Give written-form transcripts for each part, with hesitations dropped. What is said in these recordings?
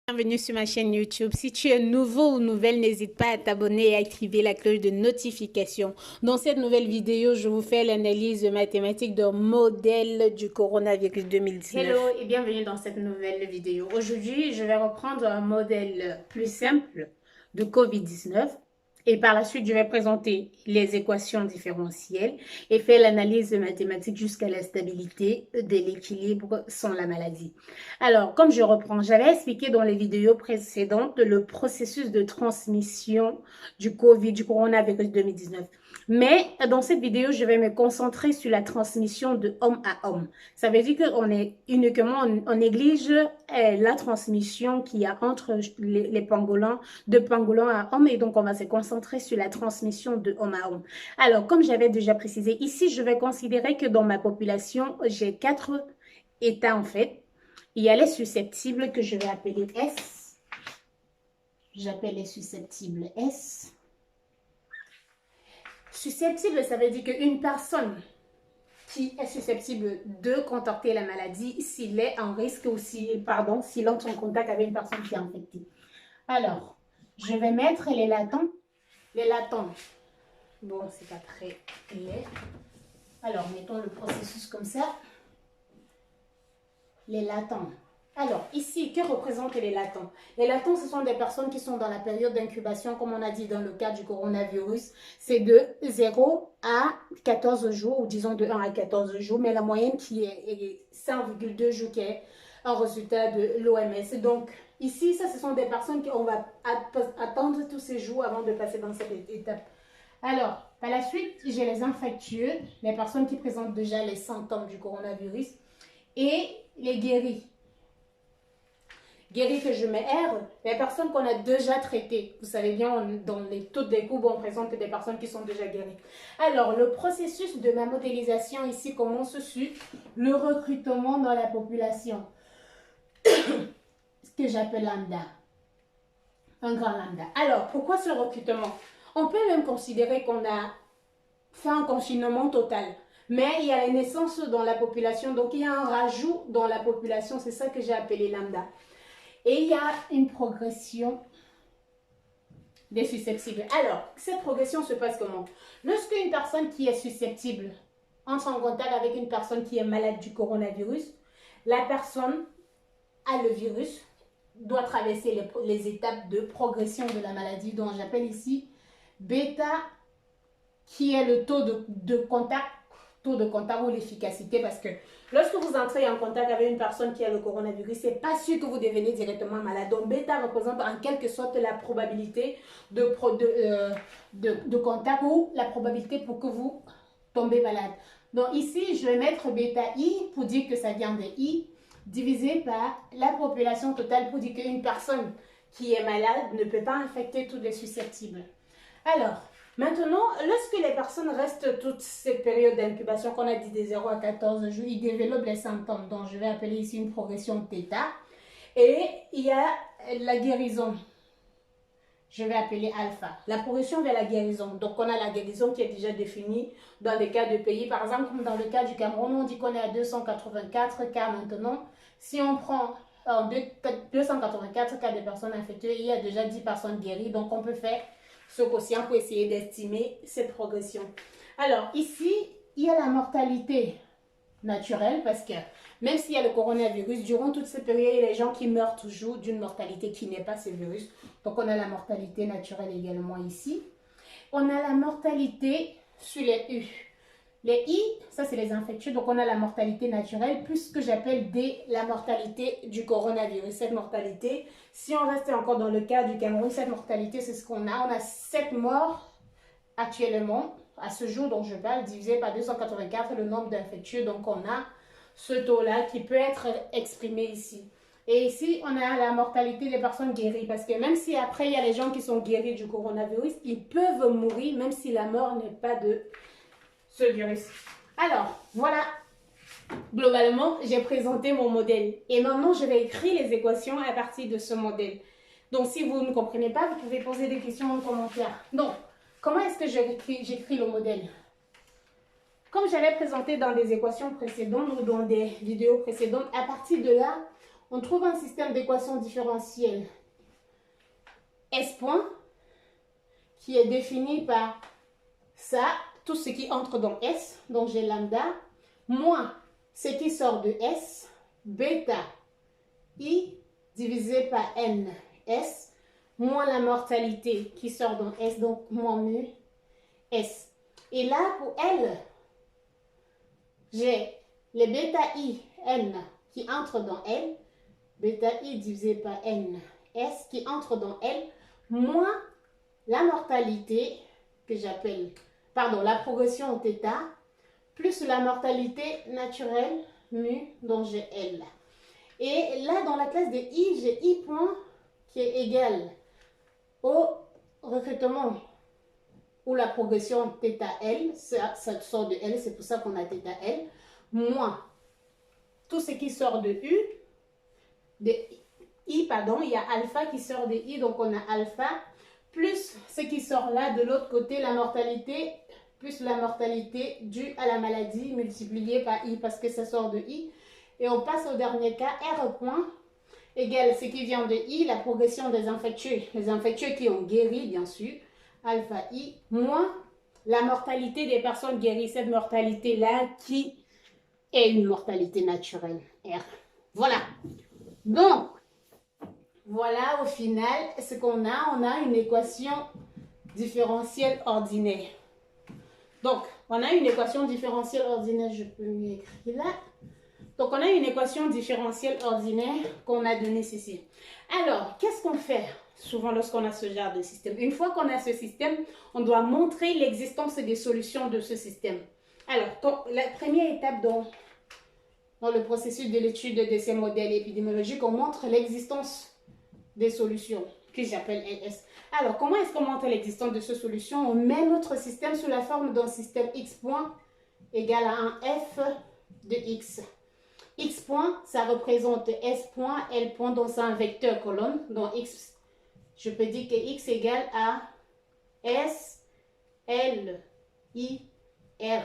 Bienvenue sur ma chaîne YouTube. Si tu es nouveau ou nouvelle, n'hésite pas à t'abonner et à activer la cloche de notification. Dans cette nouvelle vidéo, je vous fais l'analyse mathématique d'un modèle du coronavirus 2019. Hello et bienvenue dans cette nouvelle vidéo. Aujourd'hui, je vais reprendre un modèle plus simple de COVID-19 et par la suite, je vais présenter les équations différentielles et faire l'analyse mathématique jusqu'à la stabilité de l'équilibre sans la maladie. Alors, comme je reprends, j'avais expliqué dans les vidéos précédentes le processus de transmission du coronavirus 2019. Mais dans cette vidéo, je vais me concentrer sur la transmission de homme à homme. Ça veut dire on néglige la transmission qu'il y a entre les pangolins, de pangolin à homme, et donc on va se concentrer sur la transmission de homme à homme. Alors, comme j'avais déjà précisé, ici, je vais considérer que dans ma population, j'ai 4 états en fait. Il y a les susceptibles que je vais appeler S. J'appelle les susceptibles S. Susceptible, ça veut dire qu'une personne qui est susceptible de contracter la maladie s'il est en risque ou s'il entre en contact avec une personne qui est infectée. Alors, je vais mettre les latents. Les latents, bon, c'est pas très clair. Alors, mettons le processus comme ça. Les latents. Alors, ici, que représentent les latents? Les latents, ce sont des personnes qui sont dans la période d'incubation, comme on a dit dans le cas du coronavirus. C'est de 0 à 14 jours, ou disons de 1 à 14 jours, mais la moyenne qui est 5,2 jours, qui est un résultat de l'OMS. Donc, ici, ça, ce sont des personnes qu'on va attendre tous ces jours avant de passer dans cette étape. Alors, par la suite, j'ai les infectieux, les personnes qui présentent déjà les symptômes du coronavirus, et les guéris. Guéris que je mets R, les personnes qu'on a déjà traitées. Vous savez bien, dans les taux des courbes, on présente des personnes qui sont déjà guéries. Alors, le processus de ma modélisation ici commence sur le recrutement dans la population. Ce que j'appelle lambda. Un grand lambda. Alors, pourquoi ce recrutement? On peut même considérer qu'on a fait un confinement total. Mais il y a la naissance dans la population, donc il y a un rajout dans la population, c'est ça que j'ai appelé lambda. Et il y a une progression des susceptibles. Alors, cette progression se passe comment? Lorsqu'une personne qui est susceptible entre en contact avec une personne qui est malade du coronavirus, la personne a le virus, doit traverser les étapes de progression de la maladie, dont j'appelle ici bêta, qui est le taux de contact ou l'efficacité, parce que lorsque vous entrez en contact avec une personne qui a le coronavirus, c'est pas sûr que vous devenez directement malade. Donc bêta représente en quelque sorte la probabilité de contact ou la probabilité pour que vous tombez malade. Donc ici, je vais mettre bêta I pour dire que ça vient de I, divisé par la population totale pour dire qu'une personne qui est malade ne peut pas infecter tous les susceptibles. Alors, maintenant, lorsque les personnes restent toute cette période d'incubation qu'on a dit de 0 à 14 jours, ils développent les symptômes, dont je vais appeler ici une progression θ. Et il y a la guérison. Je vais appeler alpha. La progression vers la guérison. Donc, on a la guérison qui est déjà définie dans des cas de pays. Par exemple, comme dans le cas du Cameroun, on dit qu'on est à 284 cas maintenant. Si on prend 284 cas de personnes infectées, il y a déjà 10 personnes guéries. Donc, on peut faire ce quotient pour essayer d'estimer cette progression. Alors, ici, il y a la mortalité naturelle, parce que même s'il y a le coronavirus, durant toute cette période, il y a les gens qui meurent toujours d'une mortalité qui n'est pas ce virus. Donc, on a la mortalité naturelle également ici. On a la mortalité sur les U. Les I, ça c'est les infectieux, donc on a la mortalité naturelle, plus ce que j'appelle D, la mortalité du coronavirus. Cette mortalité, si on restait encore dans le cas du Cameroun, cette mortalité c'est ce qu'on a. On a 7 morts actuellement, à ce jour dont je parle, divisé par 284, le nombre d'infectieux. Donc on a ce taux-là qui peut être exprimé ici. Et ici, on a la mortalité des personnes guéries, parce que même si après il y a les gens qui sont guéris du coronavirus, ils peuvent mourir même si la mort n'est pas de ce virus. Alors, voilà, globalement, j'ai présenté mon modèle. Et maintenant, je vais écrire les équations à partir de ce modèle. Donc, si vous ne comprenez pas, vous pouvez poser des questions en commentaire. Donc, comment est-ce que j'écris le modèle? Comme j'avais présenté dans des équations précédentes ou dans des vidéos précédentes, à partir de là, on trouve un système d'équation différentielle S point qui est défini par ça, tout ce qui entre dans S, donc j'ai lambda, moins ce qui sort de S, bêta I divisé par N, S, moins la mortalité qui sort dans S, donc moins mu, S. Et là, pour L, j'ai les bêta I, N qui entrent dans L, bêta I divisé par N, S qui entre dans L, moins la mortalité que j'appelle, pardon, la progression θ, plus la mortalité naturelle, mu, dont j'ai L. Et là, dans la classe de I, j'ai I point qui est égal au recrutement ou la progression θL, ça sort de L, c'est pour ça qu'on a θL, moins tout ce qui sort de U, de I, pardon, il y a alpha qui sort de I, donc on a alpha, plus ce qui sort là de l'autre côté, la mortalité, plus la mortalité due à la maladie multipliée par I, parce que ça sort de I. Et on passe au dernier cas, R point égale ce qui vient de I, la progression des infectieux, les infectieux qui ont guéri, bien sûr, alpha I, moins la mortalité des personnes guéries, cette mortalité-là qui est une mortalité naturelle, R. Voilà. Donc, voilà au final ce qu'on a. On a une équation différentielle ordinaire. Donc, on a une équation différentielle ordinaire, je peux mieux écrire là. Donc, on a une équation différentielle ordinaire qu'on a donnée ceci. Alors, qu'est-ce qu'on fait souvent lorsqu'on a ce genre de système? Une fois qu'on a ce système, on doit montrer l'existence des solutions de ce système. Alors, la première étape dans le processus de l'étude de ces modèles épidémiologiques, on montre l'existence des solutions, que j'appelle LS. Alors, comment est-ce qu'on montre l'existence de ces solutions? On met notre système sous la forme d'un système X point égal à un F de X. X point, ça représente S point, L point, donc c'est un vecteur colonne. Donc X, je peux dire que X égale à S, L, I, R,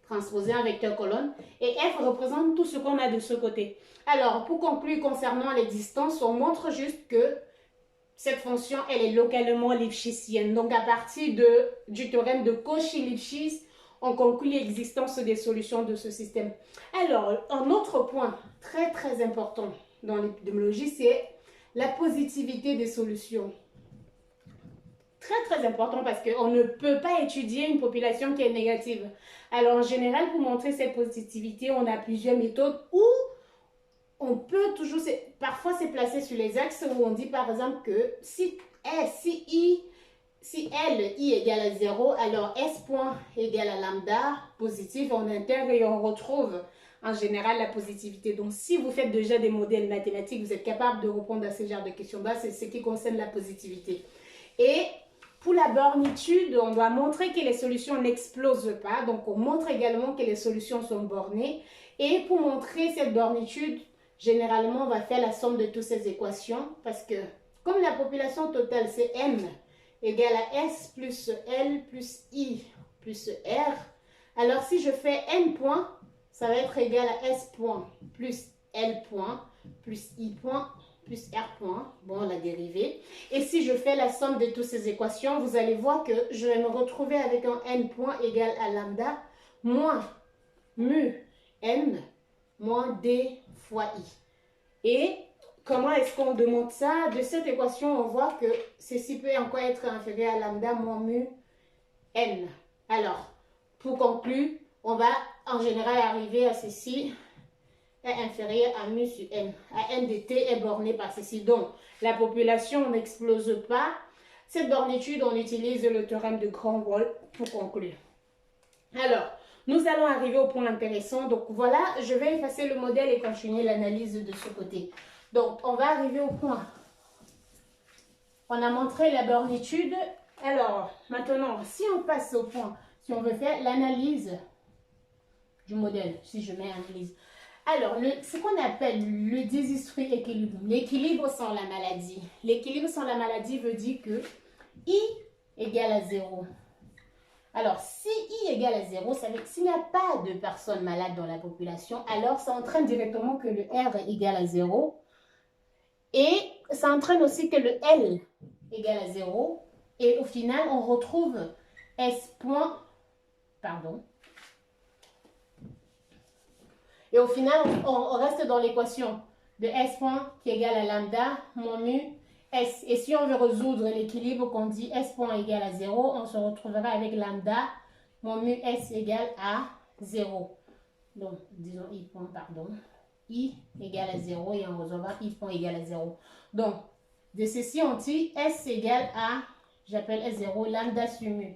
transposé en vecteur colonne. Et F représente tout ce qu'on a de ce côté. Alors, pour conclure concernant l'existence, on montre juste que cette fonction, elle est localement lipschitzienne. Donc, à partir du théorème de Cauchy-Lipschitz, on conclut l'existence des solutions de ce système. Alors, un autre point très très important dans l'épidémiologie, c'est la positivité des solutions. Très très important parce qu'on ne peut pas étudier une population qui est négative. Alors, en général, pour montrer cette positivité, on a plusieurs méthodes où on peut toujours, parfois c'est placé sur les axes où on dit par exemple que si L, I égale à 0, alors S point égale à lambda, positif, on intègre et on retrouve en général la positivité. Donc, si vous faites déjà des modèles mathématiques, vous êtes capable de répondre à ce genre de questions-là, c'est ce qui concerne la positivité. Et pour la bornitude, on doit montrer que les solutions n'explosent pas. Donc, on montre également que les solutions sont bornées. Et pour montrer cette bornitude, généralement, on va faire la somme de toutes ces équations parce que comme la population totale, c'est M égale à S plus L plus I plus R. Alors, si je fais N points, ça va être égal à S point plus L point plus I point plus R point. Bon, la dérivée. Et si je fais la somme de toutes ces équations, vous allez voir que je vais me retrouver avec un N point égal à lambda moins mu N moins D fois I. Et comment est-ce qu'on demande ça? De cette équation, on voit que ceci peut encore être inférieur à lambda moins mu N. Alors, pour conclure, on va en général arriver à ceci est inférieur à mu sur N. À N de T est borné par ceci. Donc, la population n'explose pas. Cette bornitude, on utilise le théorème de Grand-Wall pour conclure. Alors, nous allons arriver au point intéressant. Donc, voilà, je vais effacer le modèle et continuer l'analyse de ce côté. Donc, on va arriver au point. On a montré la bornitude. Alors, maintenant, si on passe au point, si on veut faire l'analyse du modèle, si je mets analyse. Alors, ce qu'on appelle le désystrie équilibre, l'équilibre sans la maladie. L'équilibre sans la maladie veut dire que I égale à 0. Alors, si I égale à 0, ça veut dire que s'il n'y a pas de personnes malades dans la population, alors ça entraîne directement que le R est égal à 0. Et ça entraîne aussi que le L égale à 0. Et au final, on retrouve S point, pardon. Et au final, on reste dans l'équation de S point qui est égal à lambda moins mu S. Et si on veut résoudre l'équilibre qu'on dit S point égale à 0, on se retrouvera avec lambda moins mu S égale à 0. Donc, disons I point, pardon. I égale à 0 et on résolvera I point égale à 0. Donc, de ceci, on dit S égale à, j'appelle S0 lambda sur mu.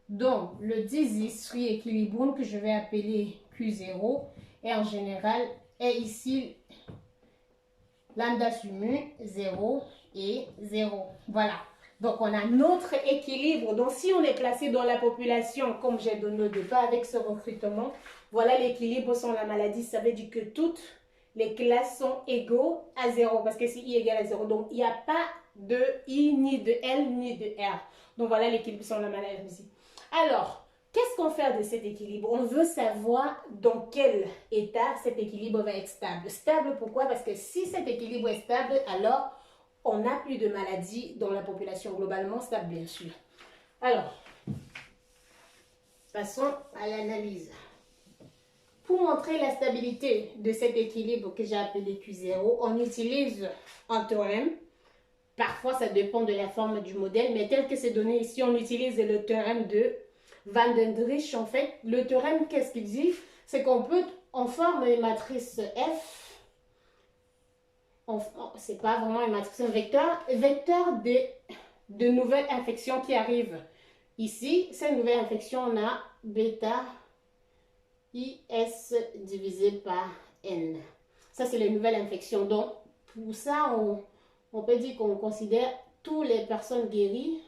Donc, le désiscrit équilibre que je vais appeler Q0 et en général est ici lambda sur mu 0 et 0. Voilà. Donc, on a notre équilibre. Donc, si on est placé dans la population, comme j'ai donné au départ avec ce recrutement, voilà l'équilibre sans la maladie. Ça veut dire que toutes les classes sont égaux à 0 parce que c'est I égale à 0. Donc, il n'y a pas de I, ni de L, ni de R. Donc, voilà l'équilibre sans la maladie. Alors, qu'est-ce qu'on fait de cet équilibre? On veut savoir dans quel état cet équilibre va être stable. Stable, pourquoi? Parce que si cet équilibre est stable, alors on n'a plus de maladies dans la population globalement stable, bien sûr. Alors, passons à l'analyse. Pour montrer la stabilité de cet équilibre que j'ai appelé Q0, on utilise un théorème. Parfois, ça dépend de la forme du modèle, mais tel que c'est donné ici, on utilise le théorème de Van Dendrich. En fait, le théorème, qu'est-ce qu'il dit? C'est qu'on peut, on forme une matrice F, c'est pas vraiment une matrice, un vecteur de nouvelles infections qui arrivent. Ici, cette nouvelle infection, on a bêta IS divisé par N. Ça, c'est les nouvelles infections. Donc, pour ça, on peut dire qu'on considère toutes les personnes guéries,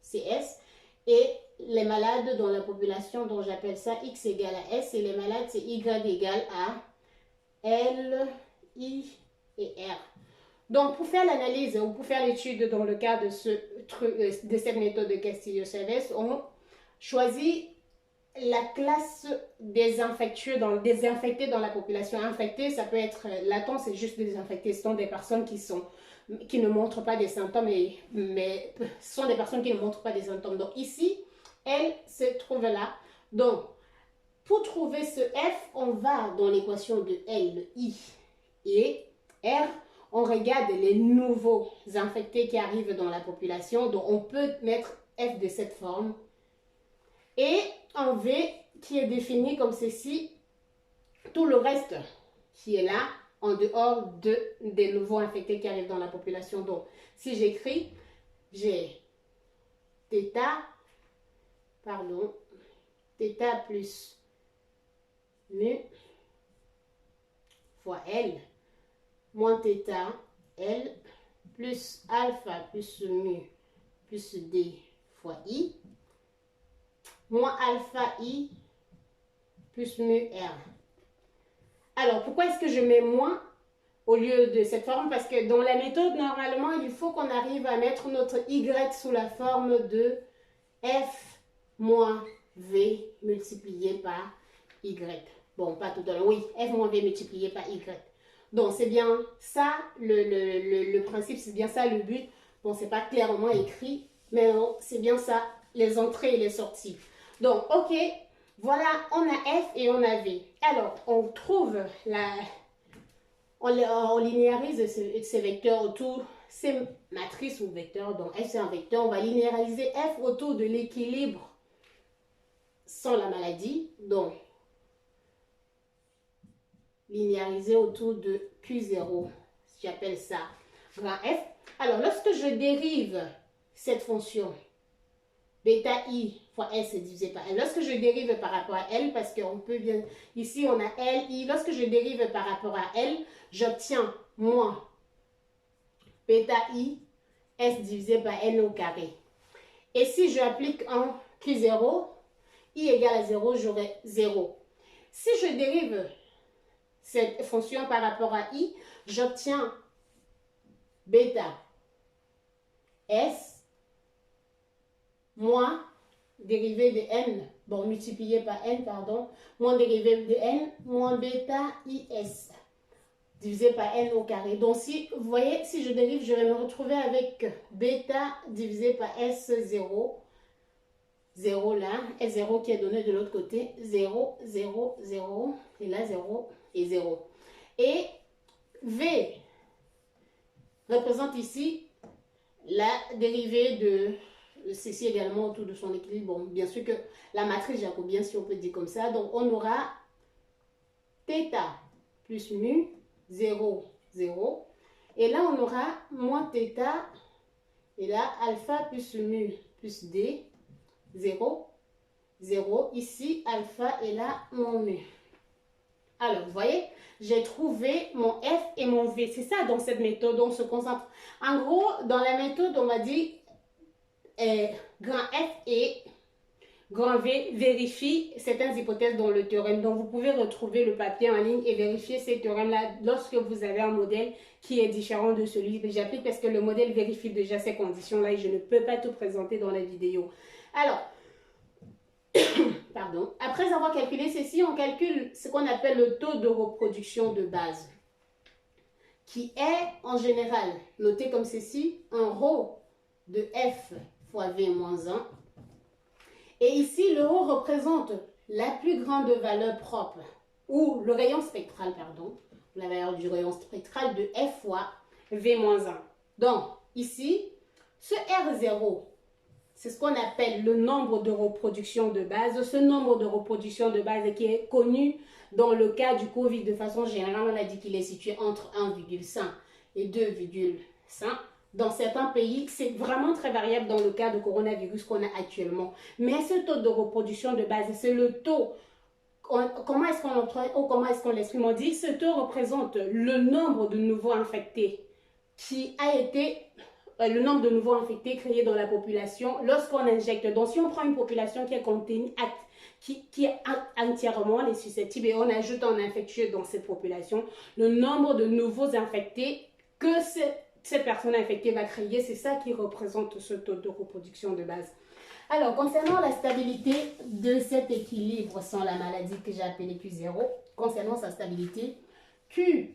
CS, et les malades dans la population, dont j'appelle ça X égale à S, et les malades, c'est Y égale à L, I et R. Donc, pour faire l'analyse ou pour faire l'étude dans le cas de cette méthode de Castillo-Chavez, on choisit la classe des infectés dans la population. Infectés, ça peut être latent, c'est juste des infectés. Ce sont des personnes qui ne montrent pas des symptômes, mais ce sont des personnes qui ne montrent pas des symptômes. Donc ici, elle se trouve là. Donc, pour trouver ce F, on va dans l'équation de L, I et R. On regarde les nouveaux infectés qui arrivent dans la population. Donc, on peut mettre F de cette forme. Et en V, qui est défini comme ceci, tout le reste qui est là, en dehors des nouveaux infectés qui arrivent dans la population. Donc, si j'écris, j'ai θ plus mu fois L, moins θ, L, plus alpha plus mu plus D fois I, moins alpha I plus mu R. Alors, pourquoi est-ce que je mets moins au lieu de cette forme? Parce que dans la méthode, normalement, il faut qu'on arrive à mettre notre Y sous la forme de F moins V multiplié par Y. Bon, pas tout à l'heure. Oui, F moins V multiplié par Y. Donc, c'est bien ça, le principe, c'est bien ça le but. Bon, c'est pas clairement écrit, mais c'est bien ça, les entrées et les sorties. Donc, ok, voilà, on a F et on a V. Alors, on trouve on linéarise ces vecteurs autour, ces matrices ou vecteurs, donc F c'est un vecteur, on va linéariser F autour de l'équilibre sans la maladie, donc linéariser autour de Q0, j'appelle ça grand F. Alors, lorsque je dérive cette fonction, bêta I fois S divisé par L. Lorsque je dérive par rapport à L, parce qu'on peut bien... Ici, on a L, I. Lorsque je dérive par rapport à L, j'obtiens moins bêta I S divisé par N au carré. Et si je applique un Q0, I égale à 0, j'aurai 0. Si je dérive cette fonction par rapport à I, j'obtiens bêta S moins dérivé de n, bon, multiplié par n, pardon, moins dérivé de n, moins bêta is. divisé par n au carré. Donc, si vous voyez, si je dérive, je vais me retrouver avec bêta divisé par S0, 0 là, S0 qui est donné de l'autre côté, 0, 0, 0, et là 0 et 0. Et V représente ici la dérivée de ceci également autour de son équilibre. Bon, bien sûr que la matrice jacobienne, si on peut dire comme ça, donc on aura θ plus mu, 0, 0. Et là, on aura moins θ, et là, alpha plus mu plus d, 0, 0. Ici, alpha, et là, mon mu. Alors, vous voyez, j'ai trouvé mon F et mon V. C'est ça, dans cette méthode, on se concentre. En gros, dans la méthode, on va dire grand F et grand V vérifie certaines hypothèses dans le théorème. Donc, vous pouvez retrouver le papier en ligne et vérifier ces théorèmes-là lorsque vous avez un modèle qui est différent de celui que j'applique parce que le modèle vérifie déjà ces conditions-là et je ne peux pas tout présenter dans la vidéo. Alors, pardon. Après avoir calculé ceci, on calcule ce qu'on appelle le taux de reproduction de base, qui est en général noté comme ceci, un ρ de F fois V moins 1. Et ici, le ρ représente la plus grande valeur propre, ou le rayon spectral, pardon, la valeur du rayon spectral de F fois V moins 1. Donc, ici, ce R0, c'est ce qu'on appelle le nombre de reproduction de base. Ce nombre de reproduction de base qui est connu dans le cas du Covid de façon générale, on a dit qu'il est situé entre 1,5 et 2,5. Dans certains pays, c'est vraiment très variable dans le cas de coronavirus qu'on a actuellement. Mais ce taux de reproduction de base, c'est le taux. Comment est-ce qu'on l'exprime? On dit ce taux représente le nombre de nouveaux infectés qui a été le nombre de nouveaux infectés créés dans la population lorsqu'on injecte. Donc, si on prend une population qui est contenue, qui est entièrement les susceptibles et on ajoute un infectieux dans cette population, le nombre de nouveaux infectés que cette personne infectée va créer, c'est ça qui représente ce taux de reproduction de base. Alors, concernant la stabilité de cet équilibre sans la maladie que j'ai appelé Q0, concernant sa stabilité, Q0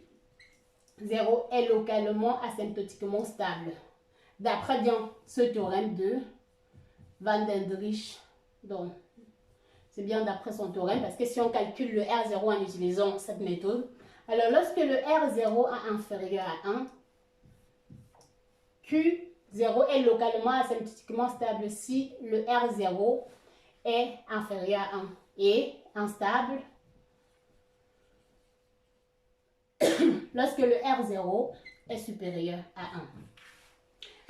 est localement asymptotiquement stable. D'après bien ce théorème de Van Dendrich, donc c'est bien d'après son théorème, parce que si on calcule le R0 en utilisant cette méthode, alors lorsque le R0 est inférieur à 1, Q0 est localement asymptotiquement stable si le R0 est inférieur à 1 et instable lorsque le R0 est supérieur à 1.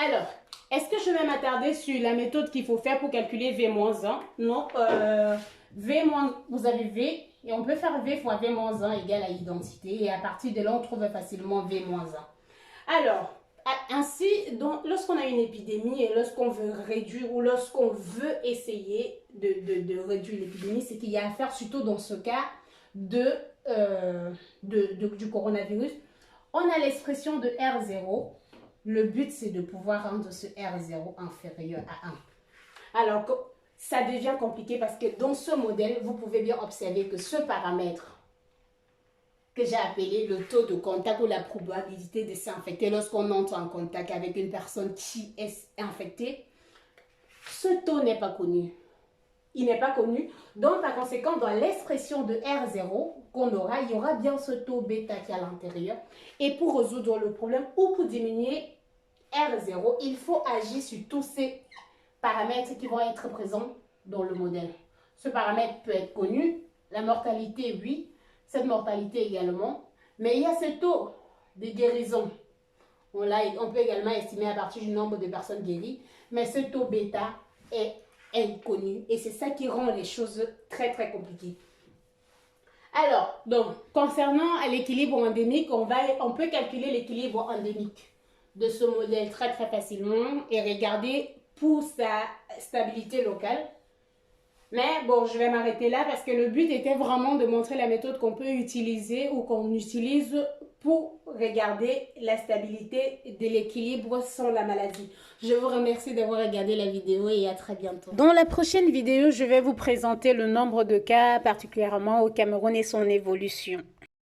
Alors, est-ce que je vais m'attarder sur la méthode qu'il faut faire pour calculer V-1? Non, vous avez V et on peut faire V fois V-1 égale à identité et à partir de là, on trouve facilement V-1. Alors, ainsi, lorsqu'on a une épidémie et lorsqu'on veut réduire ou lorsqu'on veut essayer de réduire l'épidémie, c'est qu'il y a à faire surtout dans ce cas du coronavirus. On a l'expression de R0. Le but, c'est de pouvoir rendre ce R0 inférieur à 1. Alors, ça devient compliqué parce que dans ce modèle, vous pouvez bien observer que ce paramètre que j'ai appelé le taux de contact ou la probabilité de s'infecter lorsqu'on entre en contact avec une personne qui est infectée, ce taux n'est pas connu. Il n'est pas connu. Donc, par conséquent, dans l'expression de R0 qu'on aura, il y aura bien ce taux bêta qui est à l'intérieur. Et pour résoudre le problème ou pour diminuer R0, il faut agir sur tous ces paramètres qui vont être présents dans le modèle. Ce paramètre peut être connu, la mortalité, oui, cette mortalité également, mais il y a ce taux de guérison. On peut également estimer à partir du nombre de personnes guéries, mais ce taux bêta est inconnu et c'est ça qui rend les choses très très compliquées. Alors, donc, concernant l'équilibre endémique, on peut calculer l'équilibre endémique de ce modèle très très facilement et regarder pour sa stabilité locale. Mais bon, je vais m'arrêter là parce que le but était vraiment de montrer la méthode qu'on peut utiliser ou qu'on utilise pour regarder la stabilité de l'équilibre sans la maladie. Je vous remercie d'avoir regardé la vidéo et à très bientôt. Dans la prochaine vidéo, je vais vous présenter le nombre de cas, particulièrement au Cameroun et son évolution.